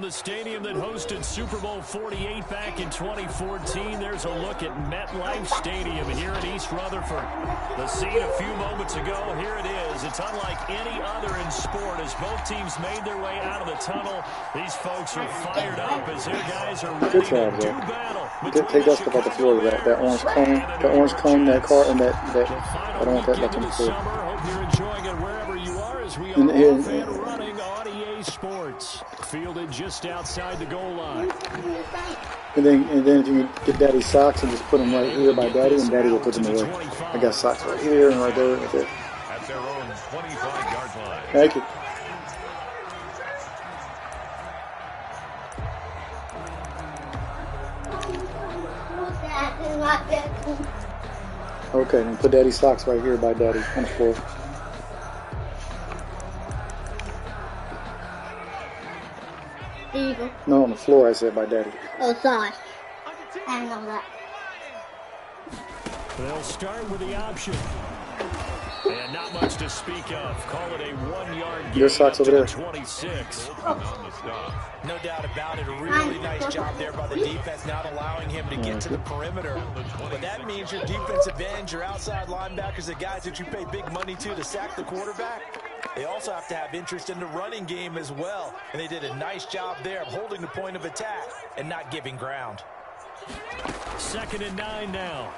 the stadium that hosted Super Bowl 48 back in 2014. There's a look at MetLife Stadium here in East Rutherford. The scene a few moments ago, here it is. It's unlike any other in sport as both teams made their way out of the tunnel. These folks are fired up as their guys are ready to do battle. Take that stuff off the floor, that orange cone, that car, and that I don't want that back on the floor. Hope you're enjoying it wherever you are as we are off and running on EA Sports. Fielded just outside the goal line. And then if you get Daddy's socks and just put them right here by Daddy, and Daddy will put them away. I got socks right here and right there, right there. At their own 25-yard line. Thank you. Okay, then put Daddy's socks right here by Daddy on the floor. There you go. No, on the floor, I said by Daddy. Oh, sorry. I didn't know that. They'll start with the option. And not much to speak of. Call it a 1-yard gain. Your socks over there. 26. No doubt about it. A really nice job there by the defense, not allowing him to get to the perimeter. But that means your defensive ends, your outside linebackers, the guys that you pay big money to sack the quarterback, they also have to have interest in the running game as well. And they did a nice job there of holding the point of attack and not giving ground. 2nd and 9 now.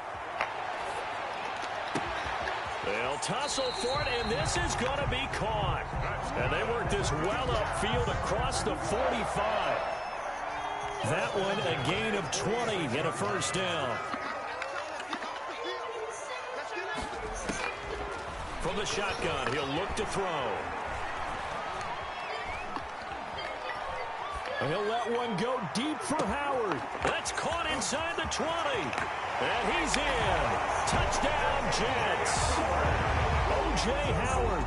They'll tussle for it, and this is going to be caught. And they work this well upfield across the 45. That one a gain of 20 and a first down. From the shotgun, he'll look to throw. He'll let one go deep for Howard. That's caught inside the 20. And he's in. Touchdown, Jets. O.J. Howard,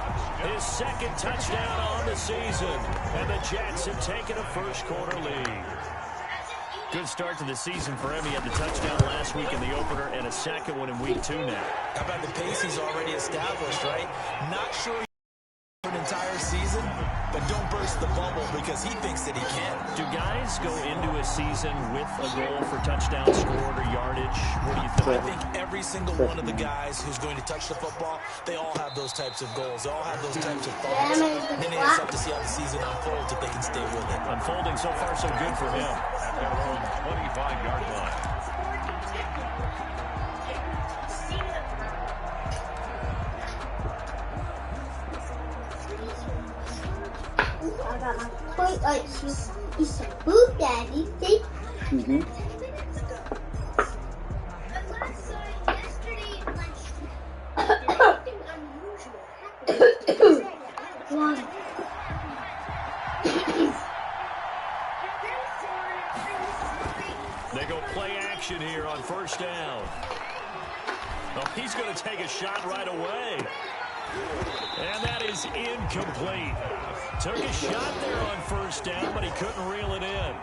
his 2nd touchdown on the season. And the Jets have taken a first-quarter lead. Good start to the season for him. He had the touchdown last week in the opener and a 2nd one in week 2 now. How about the pace he's already established, right? Not sure for an entire season, but don't burst the bubble because he thinks that he can. Do guys go into a season with a goal for touchdowns scored or yardage? What do you think? I think every single one of the guys who's going to touch the football, they all have those types of goals. They all have those types of thoughts. And then they just have to see how the season unfolds if they can stay with it. Unfolding so far so good for him. At their own 25-yard line. I got my toy ice. It's a boot, Daddy. See? They go play action here on first down. Oh, he's going to take a shot right away. And that is incomplete. Took a shot there on first down, but he couldn't reel it in.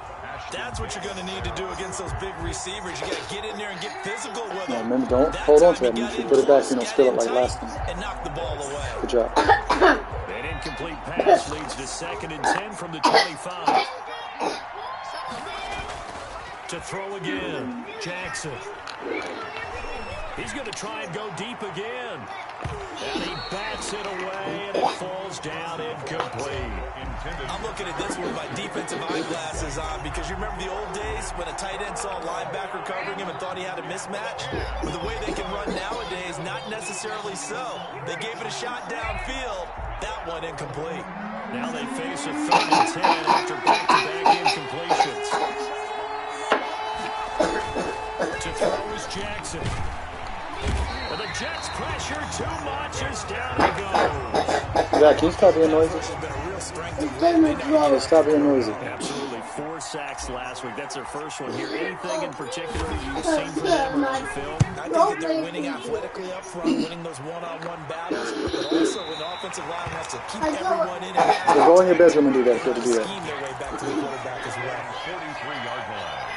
That's what you're going to need to do against those big receivers. You got to get in there and get physical with them. No, remember, don't hold on to that. You should put it back so you don't spill it like last time. And knock the ball away. Good job. An incomplete pass leads to 2nd and 10 from the 25. To throw again, Jackson. He's going to try and go deep again. And he bats it away, and it falls down incomplete. I'm looking at this one with my defensive eyeglasses on because you remember the old days when a tight end saw a linebacker covering him and thought he had a mismatch? But the way they can run nowadays, not necessarily so. They gave it a shot downfield. That one incomplete. Now they face a 3rd and 10 after back-to-back incompletions. To throw is Jackson. And the Jets pressure too much as down he goes. Zach, can you stop being noisy? Stop being noisy. Absolutely. 4 sacks last week. That's their first one here. Anything in particular you've seen from them on film? I think that they're winning athletically up front, winning those one-on-one battles, but also an offensive line has to keep everyone in it. So go in your bedroom and do that. Good to do that. Scheme their way back to the quarterback as well. 43-yard line.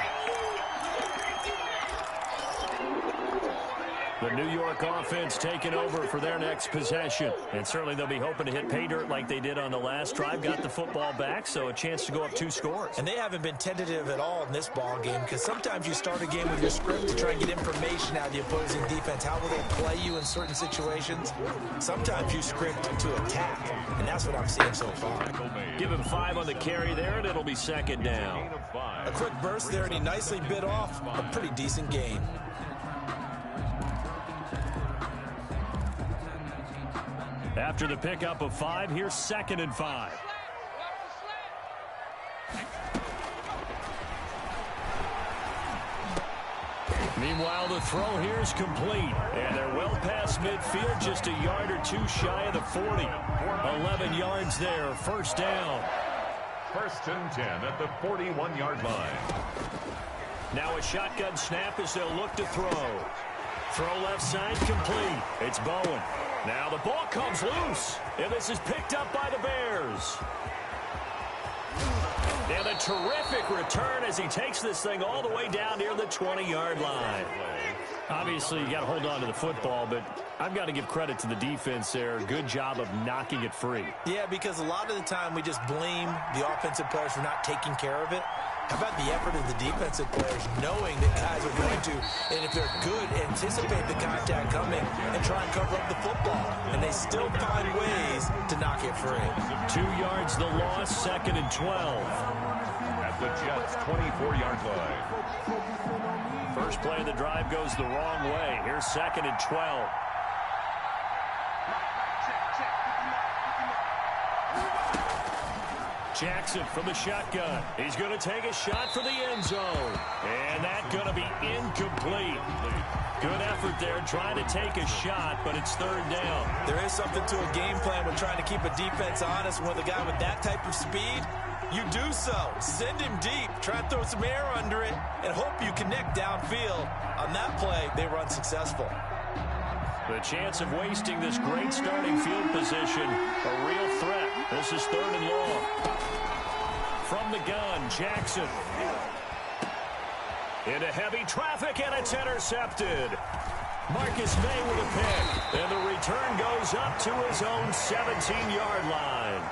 The New York offense taking over for their next possession. And certainly they'll be hoping to hit pay dirt like they did on the last drive. Got the football back, so a chance to go up 2 scores. And they haven't been tentative at all in this ball game, because sometimes you start a game with your script to try and get information out of the opposing defense. How will they play you in certain situations? Sometimes you script to attack, and that's what I'm seeing so far. Give him 5 on the carry there, and it'll be second down. A quick burst there, and he nicely bit off a pretty decent gain. After the pickup of 5, here's 2nd and 5. Meanwhile, the throw here is complete. And they're well past midfield, just a yard or 2 shy of the 40. 11 yards there, first down. 1st and 10 at the 41-yard line. Now a shotgun snap as they'll look to throw. Throw left side complete. It's Bowen. Now the ball comes loose, and this is picked up by the Bears. And a terrific return as he takes this thing all the way down near the 20-yard line. Obviously, you got to hold on to the football, but I've got to give credit to the defense there. Good job of knocking it free. Yeah, because a lot of the time we just blame the offensive players for not taking care of it. How about the effort of the defensive players knowing that guys are going to, and if they're good, anticipate the contact coming and try and cover up the football. And they still find ways to knock it free. 2 yards the loss, 2nd and 12. At the Jets' 24-yard line. First play of the drive goes the wrong way. Here's 2nd and 12. Jackson from the shotgun. He's going to take a shot for the end zone. And that's going to be incomplete. Good effort there trying to take a shot, but it's 3rd down. There is something to a game plan with trying to keep a defense honest. With a guy with that type of speed, you do so. Send him deep. Try and throw some air under it and hope you connect downfield. On that play, they were unsuccessful. The chance of wasting this great starting field position, a real threat. This is 3rd and long. From the gun, Jackson. Into heavy traffic, and it's intercepted. Marcus May with a pick, and the return goes up to his own 17-yard line.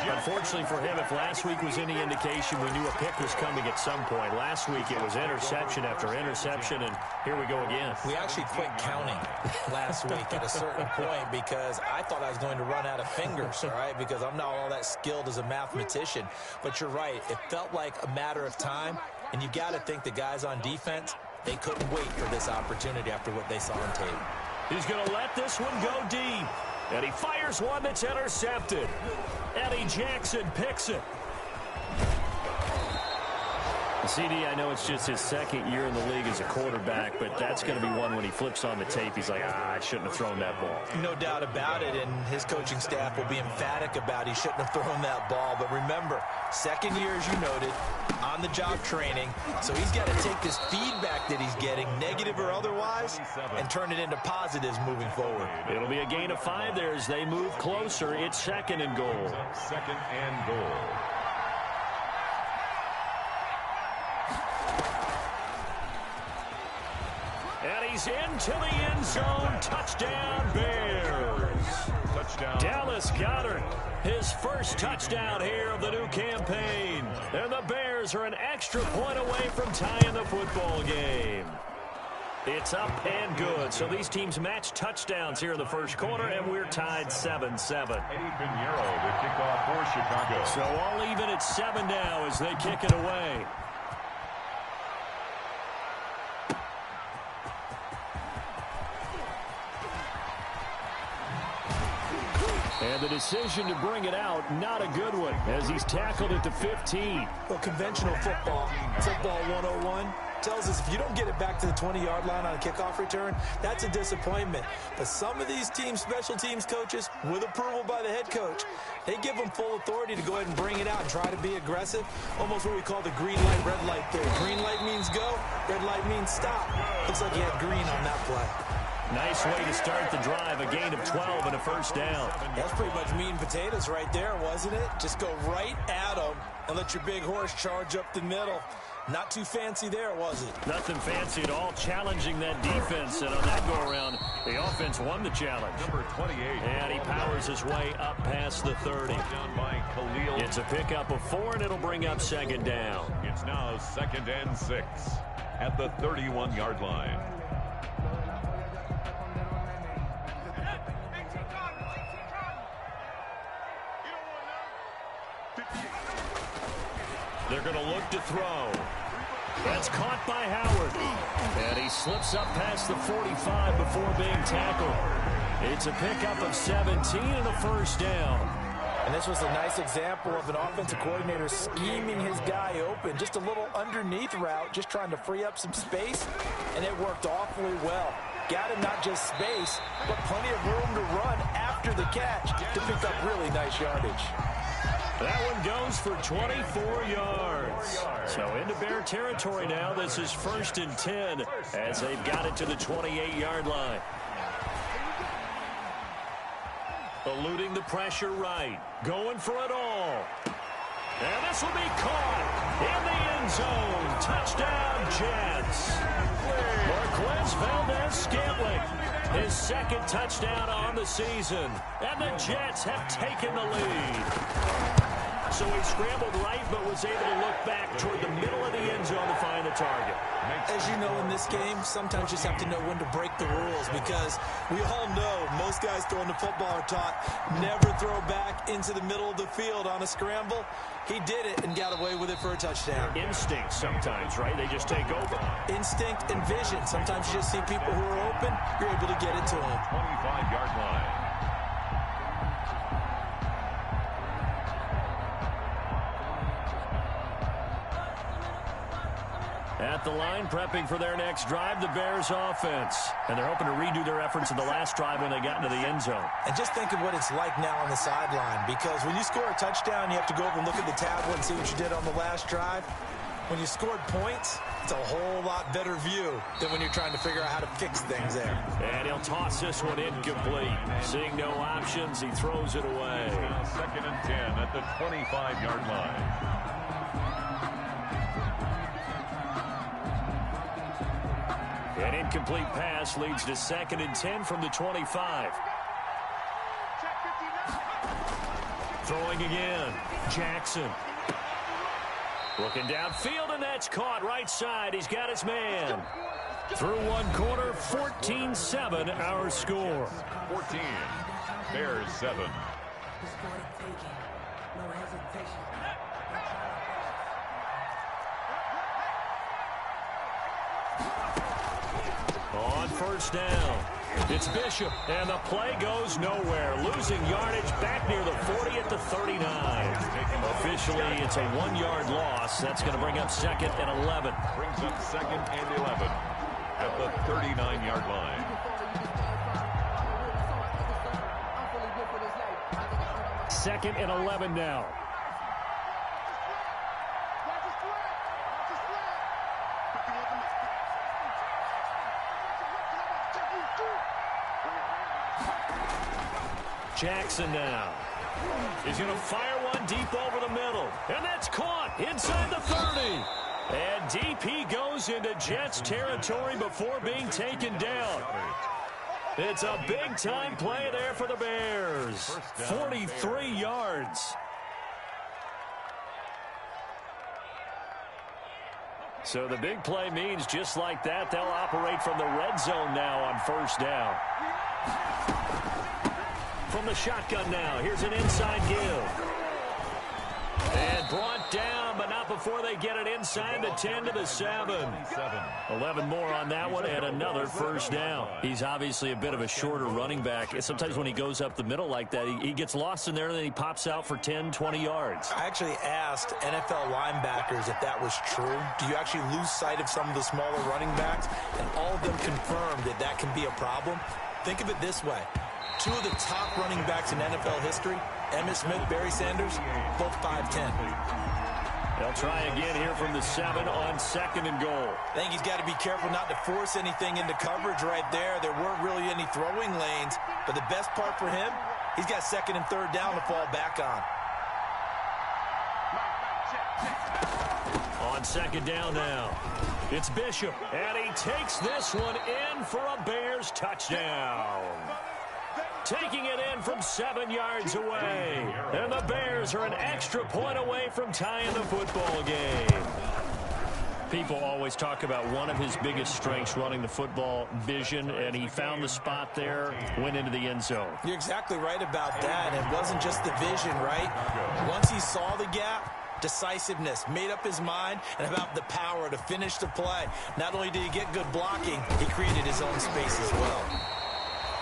Unfortunately for him, if last week was any indication, we knew a pick was coming at some point. Last week it was interception after interception, and here we go again. We actually quit counting last week at a certain point because I thought I was going to run out of fingers, all right, because I'm not all that skilled as a mathematician. But you're right. It felt like a matter of time, and you got to think the guys on defense, they couldn't wait for this opportunity after what they saw on tape. He's going to let this one go deep. And he fires one that's intercepted. Eddie Jackson picks it. CD, I know it's just his 2nd year in the league as a quarterback, but that's going to be one when he flips on the tape. He's like, I shouldn't have thrown that ball. No doubt about it, and his coaching staff will be emphatic about he shouldn't have thrown that ball. But remember, 2nd year, as you noted, on-the-job training, so he's got to take this feedback that he's getting, negative or otherwise, and turn it into positives moving forward. It'll be a gain of 5 there as they move closer. It's 2nd and goal. 2nd and goal. And he's into the end zone. Touchdown, Bears. Touchdown. Dallas Goedert, his first touchdown here of the new campaign. And the Bears are an extra point away from tying the football game. It's up and good. So these teams match touchdowns here in the first quarter, and we're tied 7-7. Eddie Pinheiro, the kickoff for Chicago. So all even at 7 now as they kick it away. And the decision to bring it out, not a good one, as he's tackled at the 15. Well, conventional football 101, tells us if you don't get it back to the 20-yard line on a kickoff return, that's a disappointment. But some of these teams, special teams coaches, with approval by the head coach, they give them full authority to go ahead and bring it out and try to be aggressive, almost what we call the green light, red light theory. Green light means go, red light means stop. Looks like he had green on that play. Nice way to start the drive, a gain of 12 and a first down. That's pretty much meat and potatoes right there, wasn't it? Just go right at them and let your big horse charge up the middle. Not too fancy there, was it? Nothing fancy at all, challenging that defense. And on that go-around, the offense won the challenge. Number 28. And he powers his way up past the 30. Down by Khalil. It's a pickup of 4, and it'll bring up second down. It's now 2nd and 6 at the 31-yard line. They're going to look to throw. That's caught by Howard. And he slips up past the 45 before being tackled. It's a pickup of 17 and a first down. And this was a nice example of an offensive coordinator scheming his guy open. Just a little underneath route, just trying to free up some space, and it worked awfully well. Got him not just space, but plenty of room to run after the catch to pick up really nice yardage. That one goes for 24 yards. So into Bear territory now. This is 1st and 10 as they've got it to the 28-yard line. Eluding the pressure right. Going for it all. And this will be caught in the end zone. Touchdown, Jets. Marquez Valdez-Scantling, his 2nd touchdown on the season. And the Jets have taken the lead. So he scrambled right, but was able to look back toward the middle of the end zone to find the target. As you know, in this game, sometimes you just have to know when to break the rules, because we all know most guys throwing the football are taught never throw back into the middle of the field on a scramble. He did it and got away with it for a touchdown. Instinct sometimes, right? They just take over. Instinct and vision. Sometimes you just see people who are open, you're able to get it to them. 25-yard line. At the line, prepping for their next drive, the Bears offense. And they're hoping to redo their efforts in the last drive when they got into the end zone. And just think of what it's like now on the sideline, because when you score a touchdown, you have to go over and look at the tablet and see what you did on the last drive. When you scored points, it's a whole lot better view than when you're trying to figure out how to fix things there. And he'll toss this one incomplete. Seeing no options, he throws it away. Now 2nd and 10 at the 25-yard line. An incomplete pass leads to 2nd and 10 from the 25. Throwing again. Jackson. Looking downfield, and that's caught right side. He's got his man. Through one quarter, 14-7 our score. 14. Bears 7. On first down, it's Bishop, and the play goes nowhere. Losing yardage back near the 40 at the 39. Officially, it's a 1-yard loss. That's going to bring up 2nd and 11. Brings up 2nd and 11 at the 39-yard line. Second and 11 now. Jackson now. He's going to fire one deep over the middle. And that's caught inside the 30. And DP goes into Jets territory before being taken down. It's a big-time play there for the Bears. 43 yards. So the big play means just like that, they'll operate from the red zone now on first down. From the shotgun now, here's an inside give. And brought down, but not before they get it inside the 10 to the 7. 11 more on that one, and another first down. He's obviously a bit of a shorter running back. Sometimes when he goes up the middle like that, he gets lost in there, and then he pops out for 10, 20 yards. I actually asked NFL linebackers if that was true. Do you actually lose sight of some of the smaller running backs? And all of them confirmed that that can be a problem. Think of it this way. Two of the top running backs in NFL history, Emmitt Smith, Barry Sanders, both 5'10". They'll try again here from the 7 on 2nd and goal. I think he's got to be careful not to force anything into coverage right there. There weren't really any throwing lanes, but the best part for him, he's got 2nd and 3rd down to fall back on. On On second down now, it's Bishop, and he takes this one in for a Bears touchdown. Taking it in from 7 yards away. And the Bears are an extra point away from tying the football game. People always talk about one of his biggest strengths running the football, vision, and he found the spot there, went into the end zone. You're exactly right about that. It wasn't just the vision, right? Once he saw the gap, decisiveness, made up his mind, and about the power to finish the play. Not only did he get good blocking, he created his own space as well.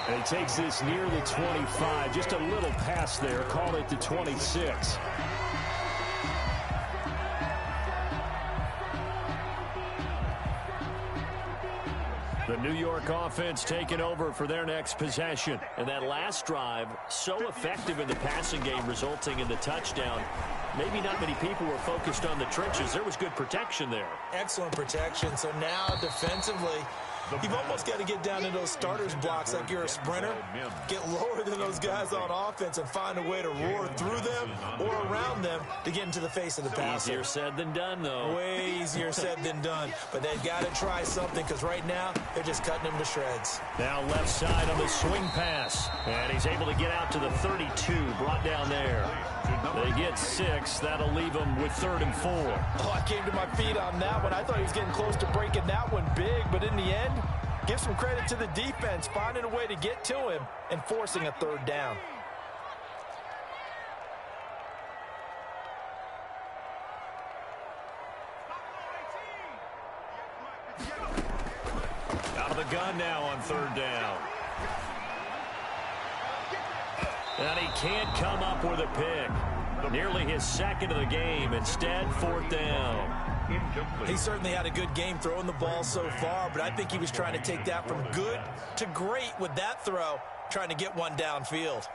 And he takes this near the 25, just a little pass there, call it the 26. The New York offense taking over for their next possession. And that last drive, so effective in the passing game, resulting in the touchdown. Maybe not many people were focused on the trenches. There was good protection there. Excellent protection. So now defensively, you've almost got to get down to those starters blocks like you're a sprinter. Get lower than those guys on offense and find a way to roar through them or around them to get into the face of the passer. Easier said than done, though. Way easier said than done. But they've got to try something because right now they're just cutting them to shreds. Now left side on the swing pass. And he's able to get out to the 32, brought down there. They get 6. That'll leave them with 3rd and 4. Oh, I came to my feet on that one. I thought he was getting close to breaking that one big. But in the end, give some credit to the defense, finding a way to get to him and forcing a 3rd down. Out of the gun now on 3rd down. And he can't come up with a pick. Nearly his 2nd of the game. Instead, 4th down. He certainly had a good game throwing the ball so far, but I think he was trying to take that from good to great with that throw, trying to get one downfield.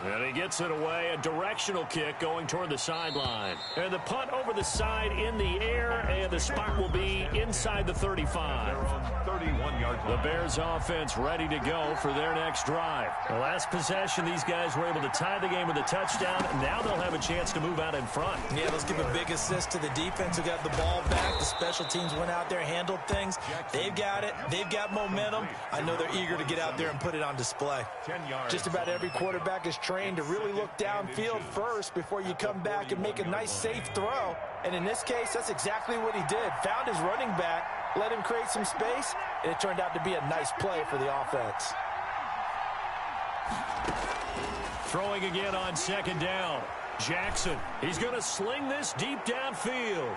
And he gets it away, a directional kick going toward the sideline. And the punt over the side in the air, and the spot will be inside the 35. 31-yard line. The Bears offense ready to go for their next drive. The last possession, these guys were able to tie the game with a touchdown, and now they'll have a chance to move out in front. Yeah, let's give a big assist to the defense who got the ball back. The special teams went out there, handled things. They've got it. They've got momentum. I know they're eager to get out there and put it on display. 10 yards. Just about every quarterback is trained to really look downfield first before you come back and make a nice, safe throw. And in this case, that's exactly what he did. Found his running back, let him create some space, and it turned out to be a nice play for the offense. Throwing again on 2nd down. Jackson, he's going to sling this deep downfield.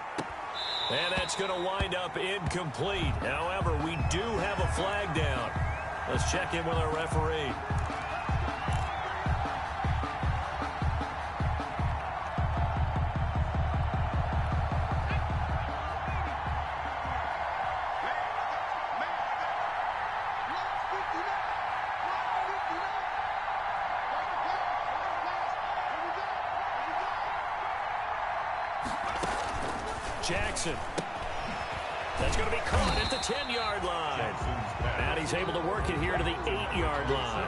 And that's going to wind up incomplete. However, we do have a flag down. Let's check in with our referee. Jackson. That's going to be caught at the 10-yard line. And he's able to work it here to the 8-yard line.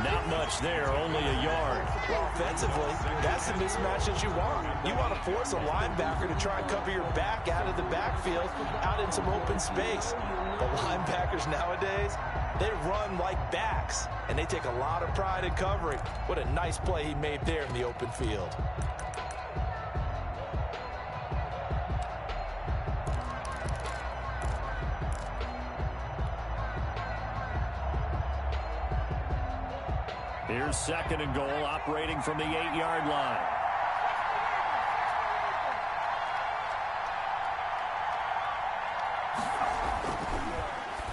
Not much there, only a yard. Well, offensively, that's the mismatch that you want. You want to force a linebacker to try and cover your back out of the backfield, out in some open space. The linebackers nowadays, they run like backs, and they take a lot of pride in covering. What a nice play he made there in the open field. Here's 2nd and goal, operating from the 8-yard line.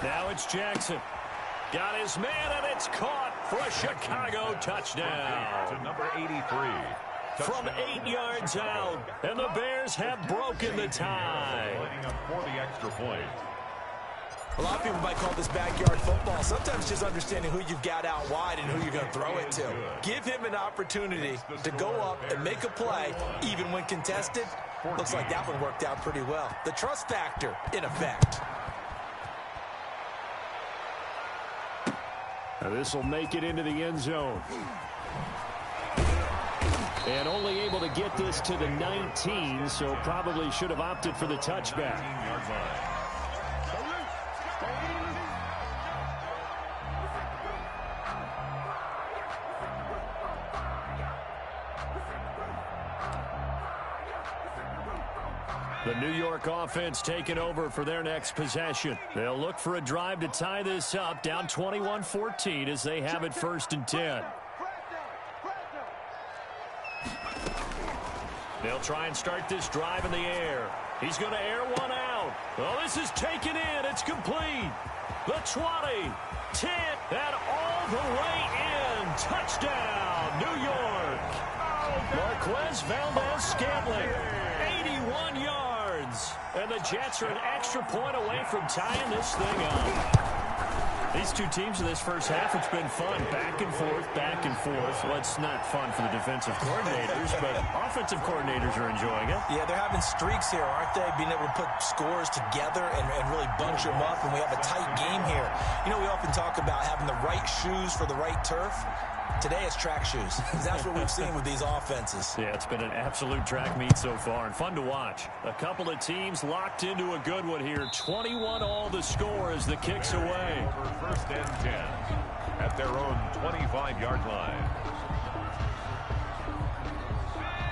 Now it's Jackson. Got his man, and it's caught for a Chicago touchdown. To number 83. From 8 yards out, and the Bears have broken the tie. Lining up for the extra point. A lot of people might call this backyard football. Sometimes just understanding who you've got out wide and who you're going to throw it to. Give him an opportunity to go up and make a play, even when contested. Looks like that one worked out pretty well. The trust factor in effect. This will make it into the end zone. And only able to get this to the 19, so probably should have opted for the touchback. The New York offense taking over for their next possession. They'll look for a drive to tie this up, down 21-14 as they have it 1st and 10. They'll try and start this drive in the air. He's going to air one out. Oh, this is taken in. It's complete. The 20, 10, and all the way in. Touchdown, New York. Marquez Valdez-Scantling, 81 yards. And the Jets are an extra point away from tying this thing up. These two teams in this first half, it's been fun. Back and forth, back and forth. Well, it's not fun for the defensive coordinators, but offensive coordinators are enjoying it. Yeah, they're having streaks here, aren't they? Being able to put scores together and really bunch them up, and we have a tight game here. You know, we often talk about having the right shoes for the right turf. Today it's track shoes. That's what we've seen with these offenses. Yeah, it's been an absolute track meet so far and fun to watch. A couple of teams locked into a good one here. 21-all the score as the kick's away. Over 1st and 10 at their own 25-yard line.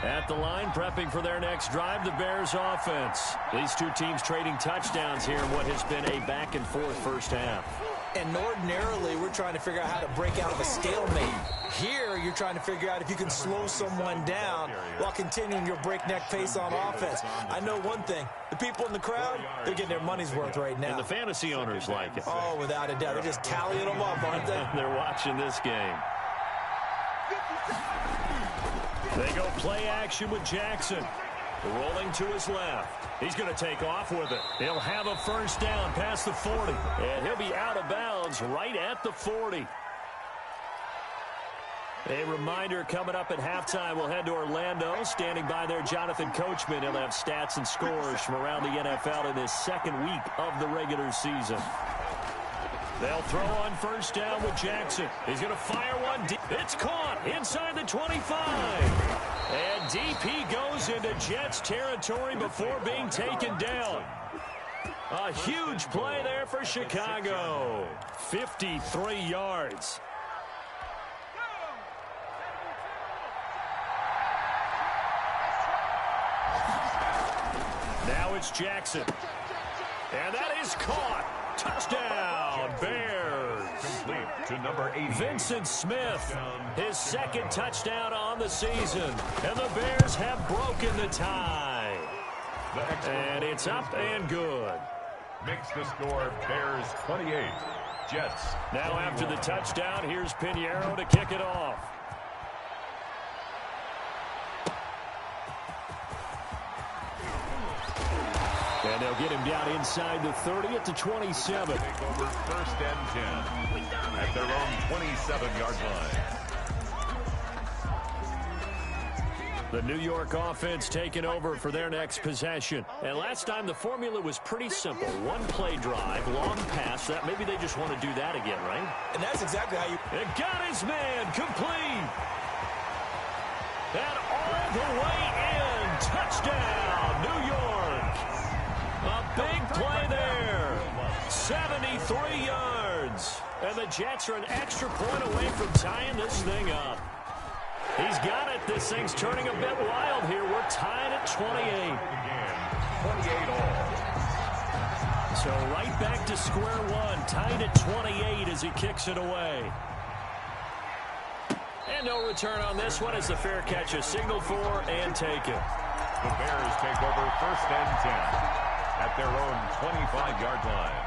At the line, prepping for their next drive, the Bears offense. These two teams trading touchdowns here in what has been a back-and-forth first half. And ordinarily, we're trying to figure out how to break out of a stalemate. Here, you're trying to figure out if you can slow someone down while continuing your breakneck pace on offense. I know one thing. The people in the crowd, they're getting their money's worth right now. And the fantasy owners like it. Oh, without a doubt. They're just tallying them up, aren't they? They're watching this game. They go play action with Jackson. Rolling to his left. He's going to take off with it. He'll have a first down past the 40. And he'll be out of bounds right at the 40. A reminder coming up at halftime. We'll head to Orlando. Standing by there, Jonathan Coachman. He'll have stats and scores from around the NFL in this second week of the regular season. They'll throw on first down with Jackson. He's going to fire one deep. It's caught inside the 25. And DP goes into Jets territory before being taken down. A huge play there for Chicago. 53 yards. Now it's Jackson. And that is caught. Touchdown, Bears. Complete to number 80. Vincent Smith, his second touchdown on the season. And the Bears have broken the tie. And it's up and good. Makes the score Bears 28. Jets. Now after the touchdown, here's Pinheiro to kick it off. And they'll get him down inside the 30 at the 27. Take over 1st and 10 at their own 27-yard line. The New York offense taking over for their next possession. And last time the formula was pretty simple. One play drive, long pass. That maybe they just want to do that again, right? And that's exactly how you... It got his man complete. And all the way in. Touchdown, New York. A big play there. 73 yards. And the Jets are an extra point away from tying this thing up. He's got it. This thing's turning a bit wild here. We're tied at 28. 28 all. So right back to square one. Tied at 28 as he kicks it away. And no return on this one as the fair catch is signaled for and taken. The Bears take over 1st and 10 at their own 25-yard line.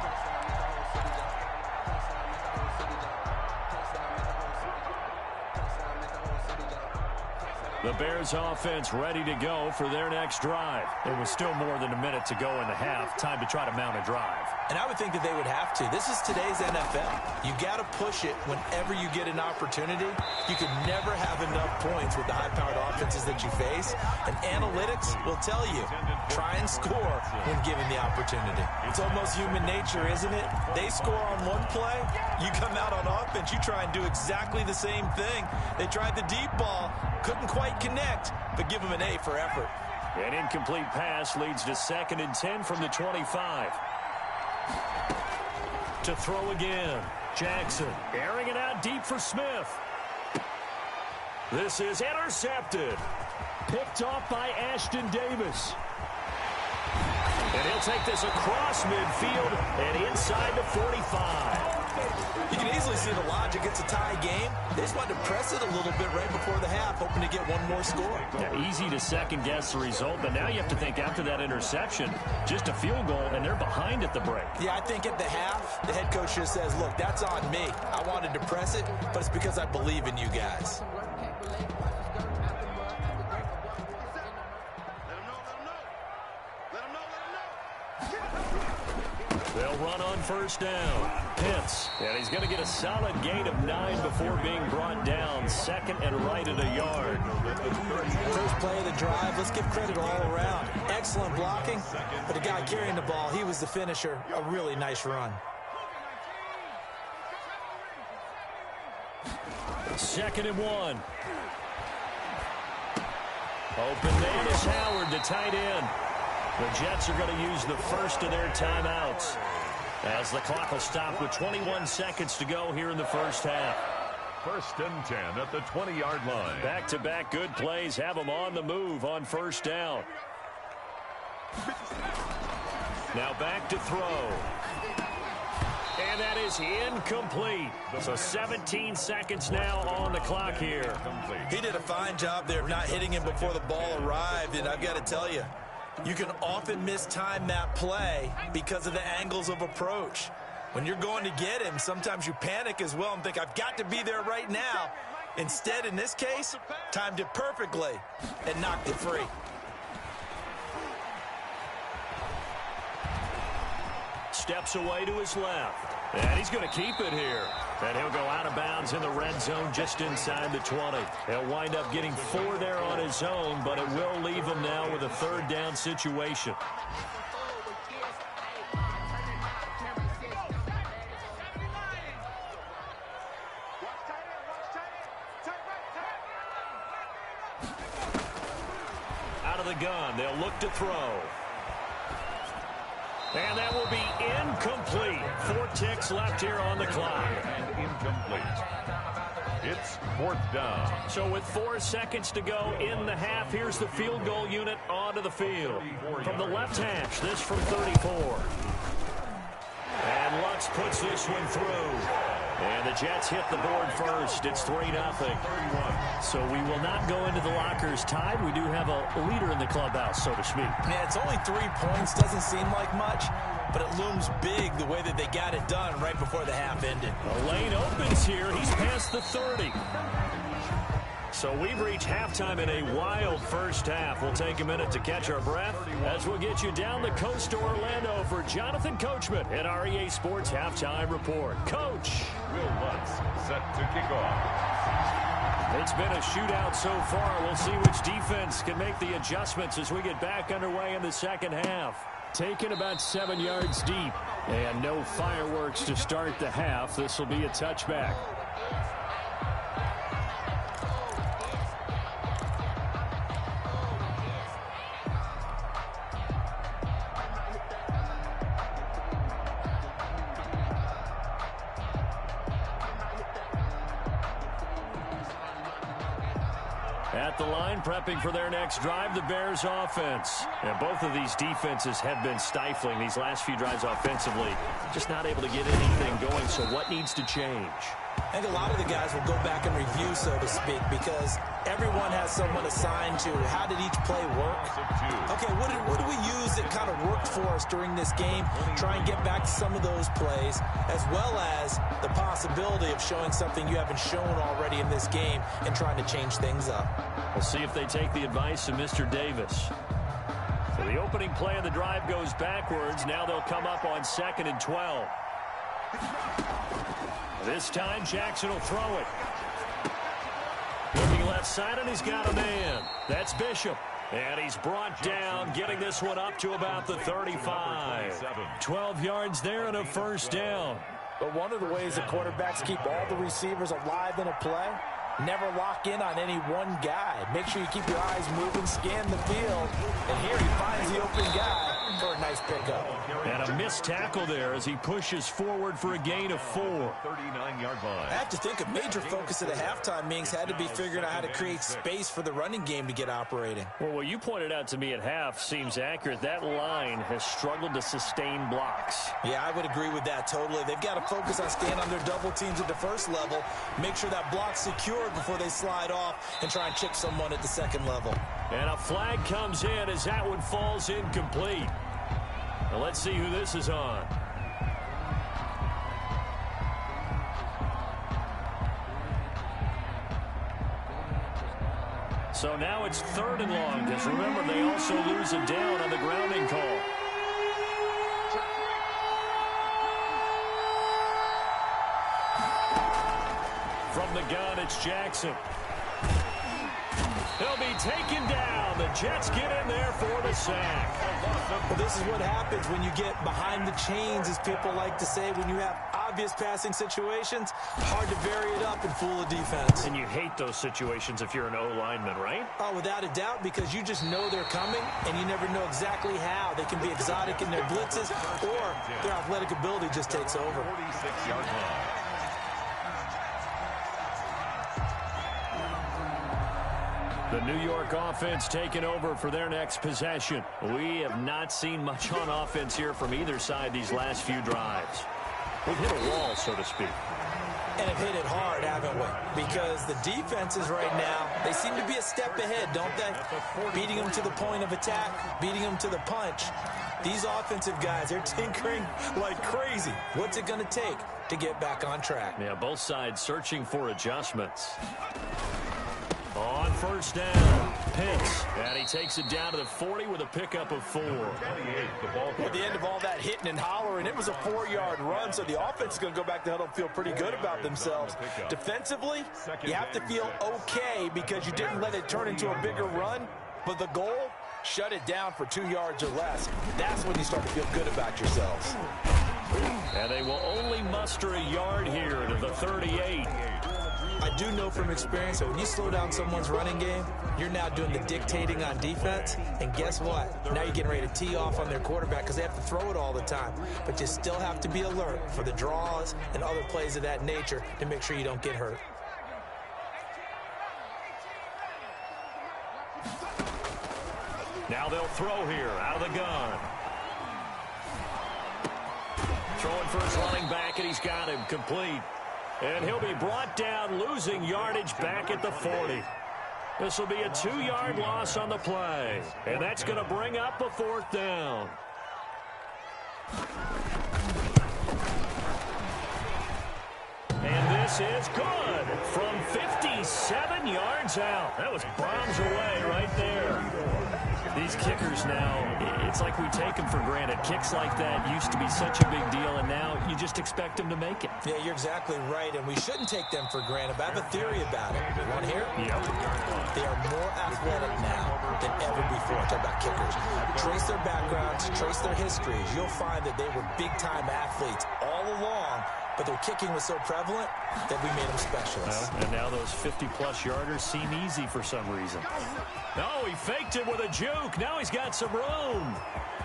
The Bears offense ready to go for their next drive. There was still more than a minute to go in the half. Time to try to mount a drive. And I would think that they would have to. This is today's NFL. You got to push it whenever you get an opportunity. You can never have enough points with the high-powered offenses that you face. And analytics will tell you, try and score when given the opportunity. It's almost human nature, isn't it? They score on one play, you come out on offense, you try and do exactly the same thing. They tried the deep ball, couldn't quite might connect, but give him an A for effort. An incomplete pass leads to 2nd and 10 from the 25. To throw again. Jackson airing it out deep for Smith. This is intercepted. Picked off by Ashton Davis. And he'll take this across midfield and inside the 45. You can easily see the logic. It's a tie game. They just wanted to press it a little bit right before the half, hoping to get one more score. Yeah, easy to second-guess the result, but now you have to think after that interception, just a field goal, and they're behind at the break. Yeah, I think at the half, the head coach just says, look, that's on me. I wanted to press it, but it's because I believe in you guys. They'll run on first down. Pitts, and he's going to get a solid gain of 9 before being brought down. 2nd and right at a yard. First play of the drive, let's give credit all around. Excellent blocking, but the guy carrying the ball, he was the finisher. A really nice run. 2nd and 1. Open man is Howard, the tight end. The Jets are going to use the first of their timeouts as the clock will stop with 21 seconds to go here in the first half. 1st and 10 at the 20-yard line. Back-to-back good plays have them on the move on first down. Now back to throw. And that is incomplete. So 17 seconds now on the clock here. He did a fine job there of not hitting him before the ball arrived, and I've got to tell you, you can often mistime that play because of the angles of approach. When you're going to get him, sometimes you panic as well and think, I've got to be there right now. Instead, in this case, timed it perfectly and knocked it free. Steps away to his left. And he's going to keep it here. And he'll go out of bounds in the red zone just inside the 20. He'll wind up getting 4 there on his own, but it will leave him now with a 3rd down situation. Out of the gun, they'll look to throw. And that will be incomplete. 4 ticks left here on the clock. And incomplete. It's 4th down. So with 4 seconds to go in the half, here's the field goal unit onto the field. From the left hash, this from 34. And Lutz puts this one through. And the Jets hit the board first. It's 3-0. So we will not go into the lockers tied. We do have a leader in the clubhouse, so to speak. Yeah, it's only 3 points. Doesn't seem like much, but it looms big the way that they got it done right before the half ended. The lane opens here. He's past the 30. So we've reached halftime in a wild first half. We'll take a minute to catch our breath as we'll get you down the coast to Orlando for Jonathan Coachman at our EA Sports Halftime Report. Coach. Will Lutz set to kick off. It's been a shootout so far. We'll see which defense can make the adjustments as we get back underway in the second half. Taken about 7 yards deep. And no fireworks to start the half. This will be a touchback. At the line, prepping for their next drive, the Bears offense. And both of these defenses have been stifling these last few drives offensively. Just not able to get anything going, so what needs to change? I think a lot of the guys will go back and review, so to speak, because everyone has someone assigned to how did each play work. Okay, what do we use that kind of worked for us during this game? Try and get back to some of those plays, as well as the possibility of showing something you haven't shown already in this game and trying to change things up. We'll see if they take the advice of Mr. Davis. So the opening play of the drive goes backwards. Now they'll come up on 2nd and 12. This time, Jackson will throw it. Looking left side, and he's got a man. That's Bishop. And he's brought down, getting this one up to about the 35. 12 yards there and a first down. But one of the ways the quarterbacks keep all the receivers alive in a play Never lock in on any one guy. Make sure you keep your eyes moving, scan the field. And here he finds the open guy for a nice pickup. And a missed tackle there as he pushes forward for a gain of 4. 39-yard line. I have to think a major focus of the halftime meetings had to be figuring out how to create space for the running game to get operating. Well, what you pointed out to me at half seems accurate. That line has struggled to sustain blocks. Yeah, I would agree with that totally. They've got to focus on staying on their double teams at the first level, make sure that block's secured before they slide off and try and chip someone at the second level. And a flag comes in as that one falls incomplete. Now let's see who this is on. So now it's 3rd and long, because remember, they also lose a down on the grounding call. From the gun, it's Jackson. He'll be taken down. The Jets get in there for the sack. Well, this is what happens when you get behind the chains, as people like to say. When you have obvious passing situations, hard to vary it up and fool a defense. And you hate those situations if you're an O-lineman, right? Oh, without a doubt, because you just know they're coming, and you never know exactly how. They can be exotic in their blitzes, or their athletic ability just takes over. 46-yard line. The New York offense taking over for their next possession. We have not seen much on offense here from either side these last few drives. We've hit a wall, so to speak. And have hit it hard, haven't we? Because the defenses right now, they seem to be a step ahead, don't they? Beating them to the point of attack, beating them to the punch. These offensive guys, they're tinkering like crazy. What's it going to take to get back on track? Yeah, both sides searching for adjustments. On 1st down, Pitts, and he takes it down to the 40 with a pickup of 4. At the end of all that hitting and hollering, it was a 4-yard run, so the offense is going to go back to huddle and feel pretty good about themselves. Defensively, you have to feel okay because you didn't let it turn into a bigger run, but the goal, shut it down for 2 yards or less. That's when you start to feel good about yourselves. And they will only muster a yard here to the 38. I do know from experience that when you slow down someone's running game, you're now doing the dictating on defense. And guess what? Now you're getting ready to tee off on their quarterback because they have to throw it all the time. But you still have to be alert for the draws and other plays of that nature to make sure you don't get hurt. Now they'll throw here out of the gun. Throwing for his running back, and he's got him complete. And he'll be brought down, losing yardage back at the 40. This will be a 2-yard loss on the play. And that's going to bring up a 4th down. And this is good from 57 yards out. That was bombs away right there. These kickers now, it's like we take them for granted. Kicks like that used to be such a big deal, and now you just expect them to make it. Yeah, you're exactly right, and we shouldn't take them for granted. But I have a theory about it. You want to hear it? Yep. They are more athletic now than ever before. Talk about kickers. Trace their backgrounds, trace their histories. You'll find that they were big-time athletes all along, but their kicking was so prevalent that we made them specialists. Well, and now those 50-plus yarders seem easy for some reason. Oh, he faked it with a juke. Now he's got some room.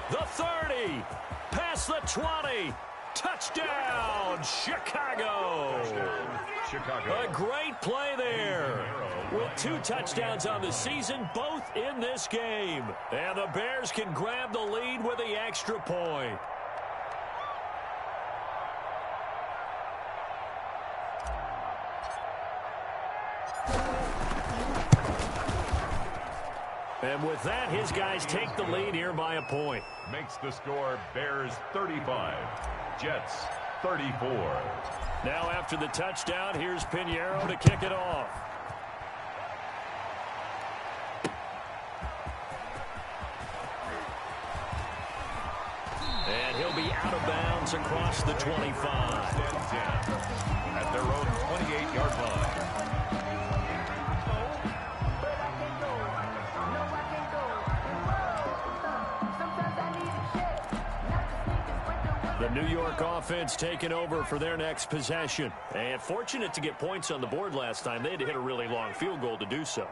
The 30, past the 20. Touchdown, Chicago. A great play there. With 2 touchdowns on the season, both in this game. And the Bears can grab the lead with the extra point. And with that, his guys take the lead here by a point. Makes the score Bears 35, Jets 34. Now after the touchdown, here's Pinheiro to kick it off. And he'll be out of bounds across the 25. At their own 28-yard line. The New York offense taking over for their next possession. And fortunate to get points on the board last time. They had to hit a really long field goal to do so.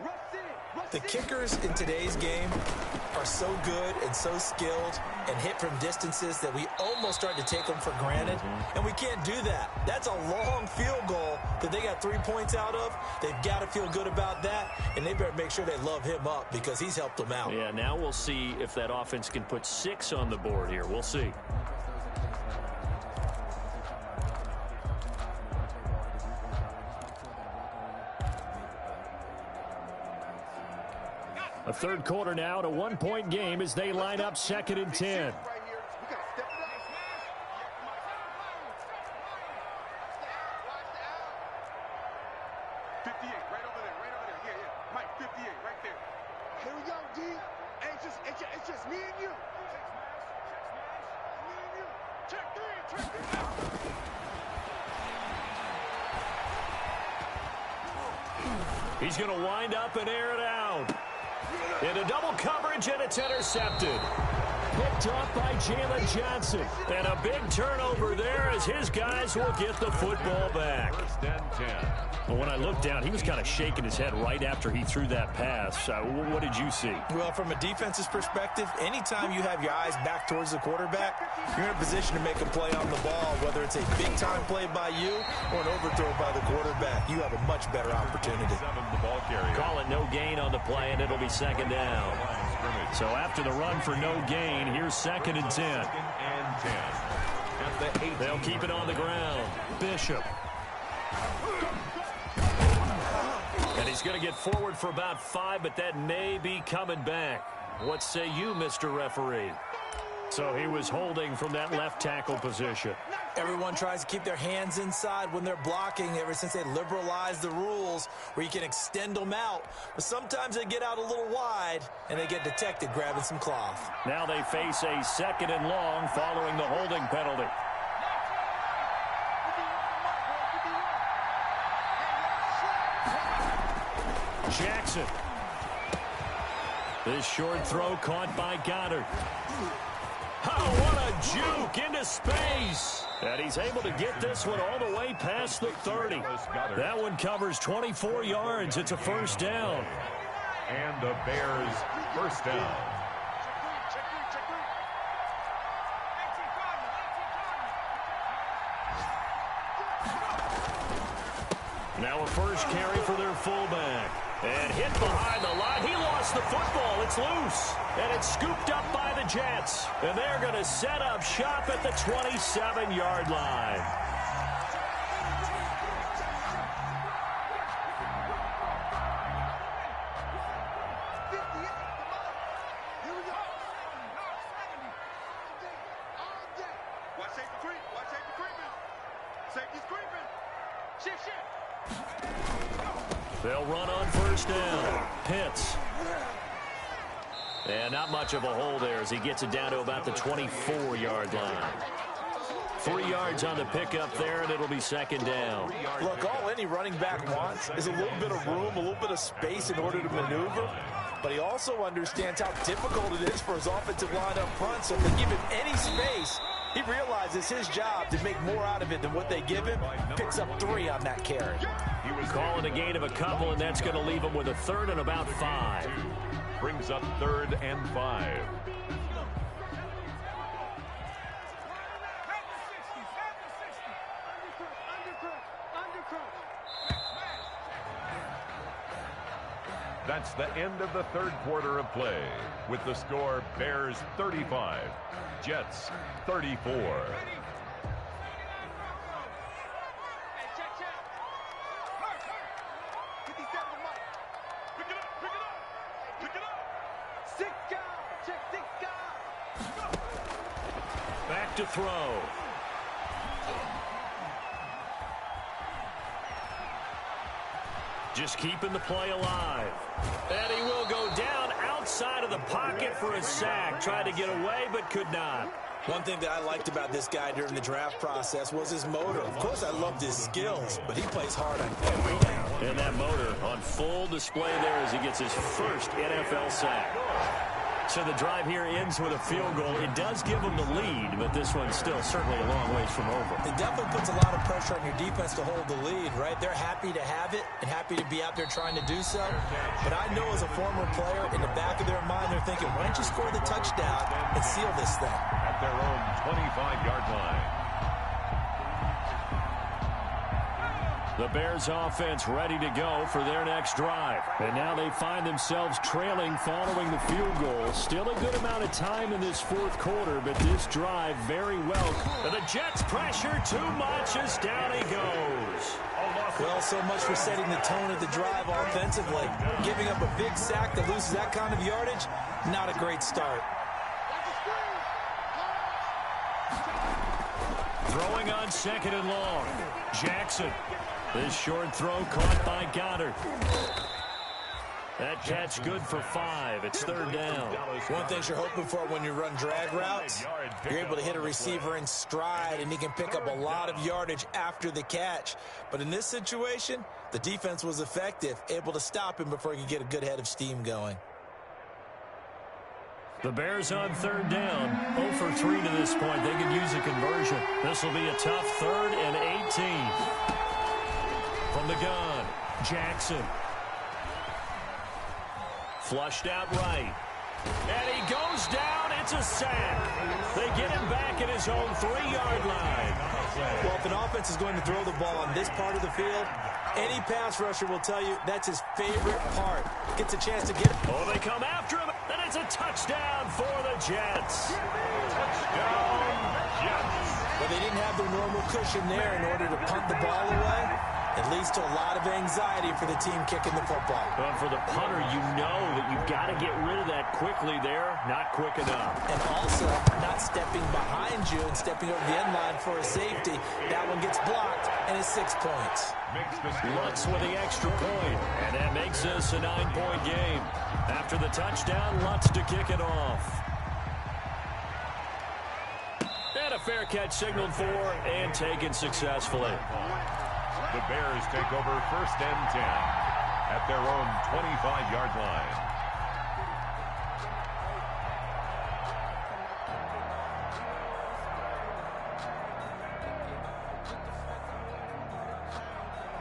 The kickers in today's game are so good and so skilled and hit from distances that we almost start to take them for granted. And we can't do that. That's a long field goal that they got 3 points out of. They've got to feel good about that, and they better make sure they love him up because he's helped them out. Yeah, now we'll see if that offense can put 6 on the board here. We'll see. A third quarter now, and a one-point game as they line up 2nd and 10. It's just me and you. Check 3. He's going to wind up and air it out. Into double coverage, and it's intercepted. Picked off by Jalen Johnson. And a big turnover there as his guys will get the football back. 1st and 10. Well, when I looked down, he was kind of shaking his head right after he threw that pass. What did you see? Well, from a defense's perspective, anytime you have your eyes back towards the quarterback, you're in a position to make a play on the ball, whether it's a big-time play by you or an overthrow by the quarterback. You have a much better opportunity. 7, the ball carrier. Call it no gain on the play, and it'll be 2nd down. So after the run for no gain, here's 2nd and 10. 2nd and 10. At the 8. They'll keep it on the ground. Bishop. And he's going to get forward for about 5, but that may be coming back. What say you, Mr. Referee? So he was holding from that left tackle position. Everyone tries to keep their hands inside when they're blocking ever since they liberalized the rules where you can extend them out. But sometimes they get out a little wide, and they get detected grabbing some cloth. Now they face a 2nd and long following the holding penalty. Jackson. This short throw caught by Goddard. Oh, what a juke into space. And he's able to get this one all the way past the 30. That one covers 24 yards. It's a 1st down. And the Bears 1st down. Now a first carry for their fullback. And hit behind the line. He lost the football. It's loose. And it's scooped up by the Jets. And they're going to set up shop at the 27-yard line. They'll run on 1st down. Pitts. And not much of a hole there as he gets it down to about the 24-yard line. 3 yards on the pickup there, and it'll be 2nd down. Look, all any running back wants is a little bit of room, a little bit of space in order to maneuver. But he also understands how difficult it is for his offensive line up front. So if they give him any space, he realizes his job to make more out of it than what they give him. Picks up 3 on that carry. He was calling a gain of a couple, and that's going to leave him with a 3rd and about 5. Brings up 3rd and 5. That's the end of the 3rd quarter of play. With the score, Bears 35, Jets 34. Back to throw. Just keeping the play alive. And he will go down outside of the pocket for a sack. Tried to get away, but could not. One thing that I liked about this guy during the draft process was his motor. Of course, I loved his skills, but he plays hard on every down. And that motor on full display there as he gets his first NFL sack. So the drive here ends with a field goal. It does give them the lead, but this one's still certainly a long ways from over. It definitely puts a lot of pressure on your defense to hold the lead, right? They're happy to have it and happy to be out there trying to do so. But I know as a former player, in the back of their mind, they're thinking, why don't you score the touchdown and seal this thing? At their own 25-yard line. The Bears offense ready to go for their next drive. And now they find themselves trailing following the field goal. Still a good amount of time in this fourth quarter, but this drive very well. And the Jets pressure too much as down he goes. Well, so much for setting the tone of the drive offensively. Giving up a big sack that loses that kind of yardage, not a great start. Throwing on second and long. Jackson. This short throw caught by Goddard. That catch good for 5. It's third down. One thing you're hoping for when you run drag routes, you're able to hit a receiver in stride, and he can pick up a lot of yardage after the catch. But in this situation, the defense was effective, able to stop him before he could get a good head of steam going. The Bears on third down. 0 for 3 to this point. They could use a conversion. This will be a tough 3rd and 18. From the gun, Jackson. Flushed out right. And he goes down. It's a sack. They get him back at his own 3-yard line. Well, if an offense is going to throw the ball on this part of the field, any pass rusher will tell you that's his favorite part. Gets a chance to get it. Oh, they come after him. And it's a touchdown for the Jets. Touchdown, Jets. But they didn't have their normal cushion there in order to punt the ball away. It leads to a lot of anxiety for the team kicking the football. Well, for the punter, you know that you've got to get rid of that quickly there. Not quick enough. And also, not stepping behind you and stepping over the end line for a safety. That one gets blocked, and it's 6 points. Lutz with the extra point, and that makes this a 9-point game. After the touchdown, Lutz to kick it off. And a fair catch signaled for and taken successfully. The Bears take over 1st and 10 at their own 25-yard line.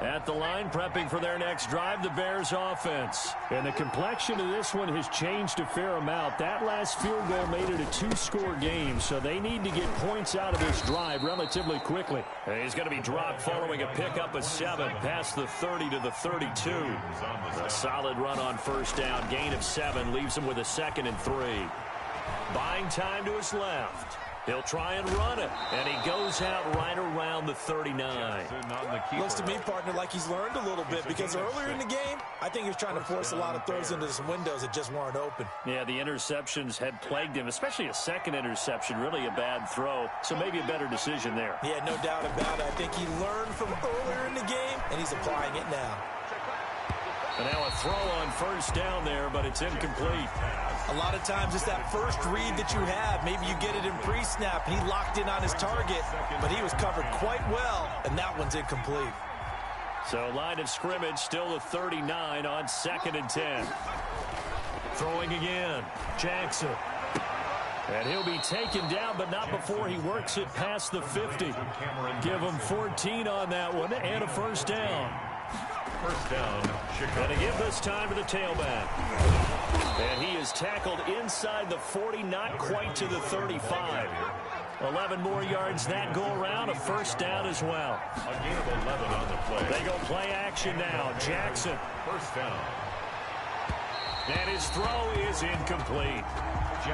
At the line, prepping for their next drive, the Bears offense. And the complexion of this one has changed a fair amount. That last field goal made it a 2-score game, so they need to get points out of this drive relatively quickly. And he's going to be dropped following a pickup of 7 past the 30 to the 32. A solid run on first down, gain of 7, leaves him with a 2nd and 3. Buying time to his left. He'll try and run it, and he goes out right around the 39. Looks to me, partner, like he's learned a little bit, because earlier in the game, I think he was trying to force a lot of throws into some windows that just weren't open. Yeah, the interceptions had plagued him, especially a second interception, really a bad throw, so maybe a better decision there. Yeah, no doubt about it. I think he learned from earlier in the game, and he's applying it now. And now a throw on first down there, but it's incomplete. A lot of times it's that first read that you have. Maybe you get it in pre-snap, and he locked in on his target, but he was covered quite well, and that one's incomplete. So line of scrimmage still the 39 on 2nd and 10. Throwing again, Jackson. And he'll be taken down, but not before he works it past the 50. Give him 14 on that one, and a first down. First down, Chicago. And to give this time to the tailback. And he is tackled inside the 40, not quite to the 35. 11 more yards that go around, a first down as well. A gain of 11 on the play. They go play action now. Jackson. First down. And his throw is incomplete.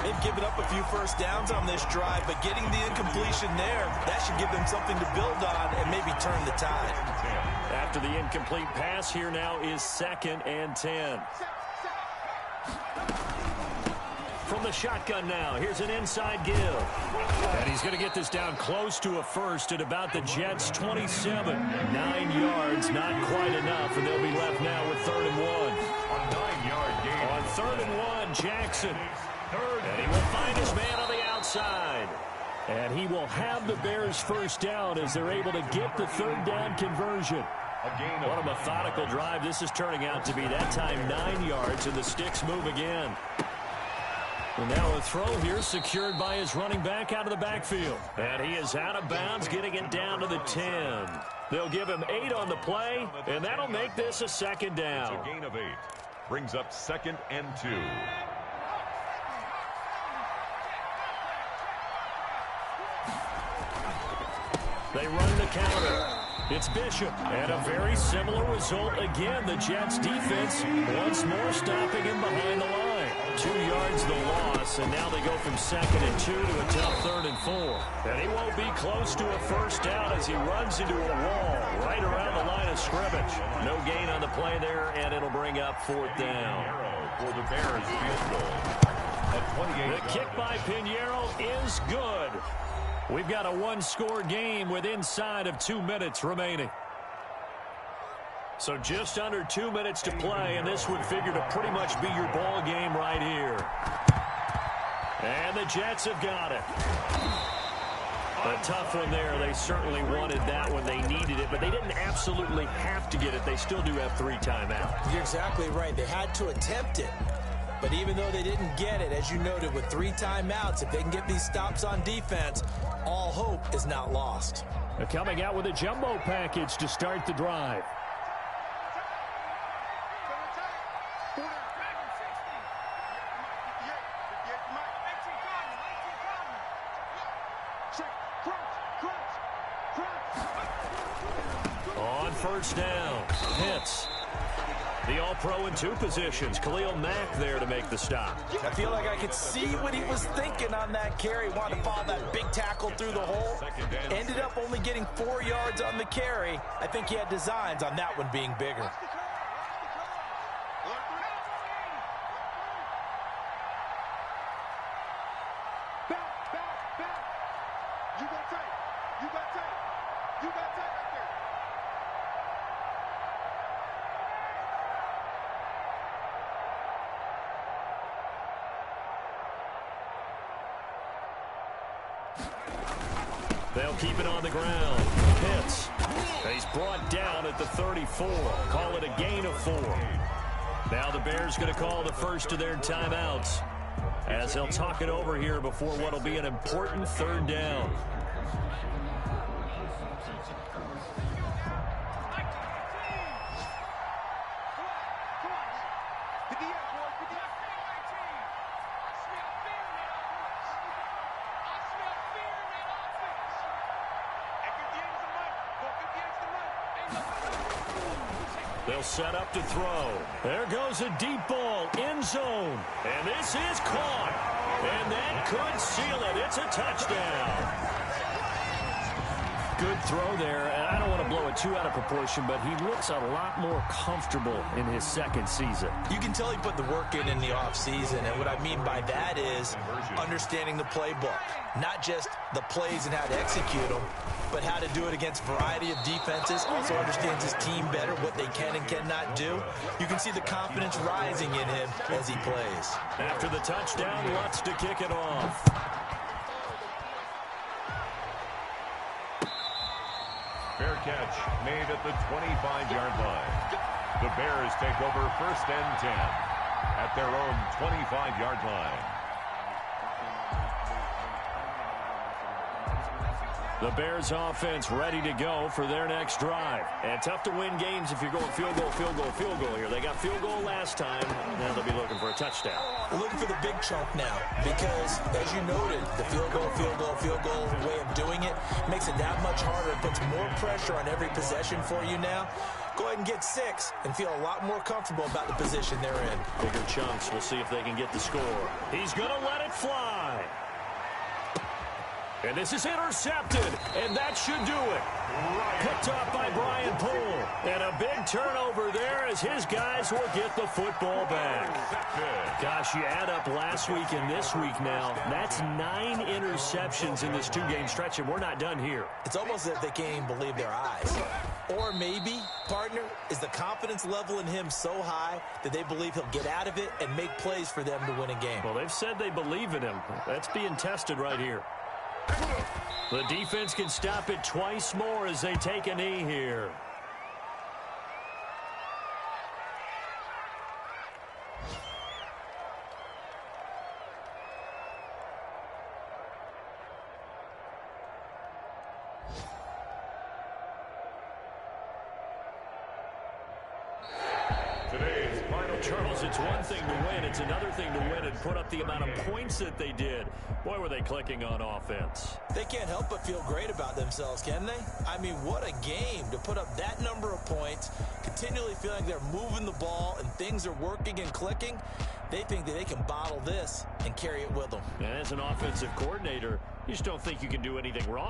They've given up a few first downs on this drive, but getting the incompletion there, that should give them something to build on and maybe turn the tide. After the incomplete pass, here now is 2nd and 10. From the shotgun now, here's an inside give. And he's going to get this down close to a first at about the Jets' 27. 9 yards, not quite enough, and they'll be left now with 3rd and 1. A 9-yard gain. On 3rd and 1, Jackson. And he will find his man on the outside. And he will have the Bears first down as they're able to get the 3rd down conversion. What a methodical drive this is turning out to be. That time 9 yards, and the sticks move again. And now a throw here secured by his running back out of the backfield. And he is out of bounds, getting it down to the 10. They'll give him 8 on the play, and that'll make this a second down. It's a gain of 8. Brings up 2nd and 2. They run the counter. It's Bishop. And a very similar result again. The Jets defense once more stopping him behind the line. 2 yards the loss, and now they go from 2nd and 2 to a tough 3rd and 4. And he won't be close to a first down as he runs into a wall right around the line of scrimmage. No gain on the play there, and it'll bring up 4th down. For the Bears field goal. The kick by Pinheiro is good. We've got a 1-score game with inside of 2 minutes remaining. So just under 2 minutes to play, and this would figure to pretty much be your ball game right here. And the Jets have got it. A tough one there. They certainly wanted that one. They needed it, but they didn't absolutely have to get it. They still do have 3 timeouts. You're exactly right. They had to attempt it. But even though they didn't get it, as you noted, with 3 timeouts, if they can get these stops on defense, all hope is not lost. They're coming out with a jumbo package to start the drive. On first down, Pitts. The All-Pro in 2 positions. Khalil Mack there to make the stop. I feel like I could see what he was thinking on that carry. Wanted to follow that big tackle through the hole. Ended up only getting 4 yards on the carry. I think he had designs on that one being bigger. They'll keep it on the ground. Pitts. He's brought down at the 34. Call it a gain of 4. Now the Bears going to call the first of their timeouts as they'll talk it over here before what will be an important 3rd down. They'll set up to throw. There goes a deep ball, end zone. And this is caught. And that could seal it. It's a touchdown. Good throw there. And I don't want to blow it too out of proportion, but he looks a lot more comfortable in his 2nd season. You can tell he put the work in the offseason, and what I mean by that is understanding the playbook. Not just the plays and how to execute them, but how to do it against a variety of defenses. Also understands his team better, what they can and cannot do. You can see the confidence rising in him as he plays. After the touchdown, Lutz to kick it off. Fair catch made at the 25-yard line. The Bears take over 1st and 10 at their own 25-yard line. The Bears offense ready to go for their next drive. And tough to win games if you're going field goal, field goal, field goal here. They got field goal last time. Now they'll be looking for a touchdown. We're looking for the big chunk now because, as you noted, the field goal way of doing it makes it that much harder. It puts more pressure on every possession for you now. Go ahead and get 6 and feel a lot more comfortable about the position they're in. Bigger chunks. We'll see if they can get the score. He's going to let it fly. And this is intercepted, and that should do it. Picked up by Brian Poole. And a big turnover there as his guys will get the football back. Gosh, you add up last week and this week now. That's 9 interceptions in this 2-game stretch, and we're not done here. It's almost as if they can't even believe their eyes. Or maybe, partner, is the confidence level in him so high that they believe he'll get out of it and make plays for them to win a game. Well, they've said they believe in him. That's being tested right here. The defense can stop it twice more as they take a knee here. Charles, it's one thing to win. It's another thing to win and put up the amount of points that they did. Boy, were they clicking on offense. They can't help but feel great about themselves, can they? I mean, what a game to put up that number of points, continually feeling they're moving the ball and things are working and clicking. They think that they can bottle this and carry it with them. And as an offensive coordinator, you just don't think you can do anything wrong.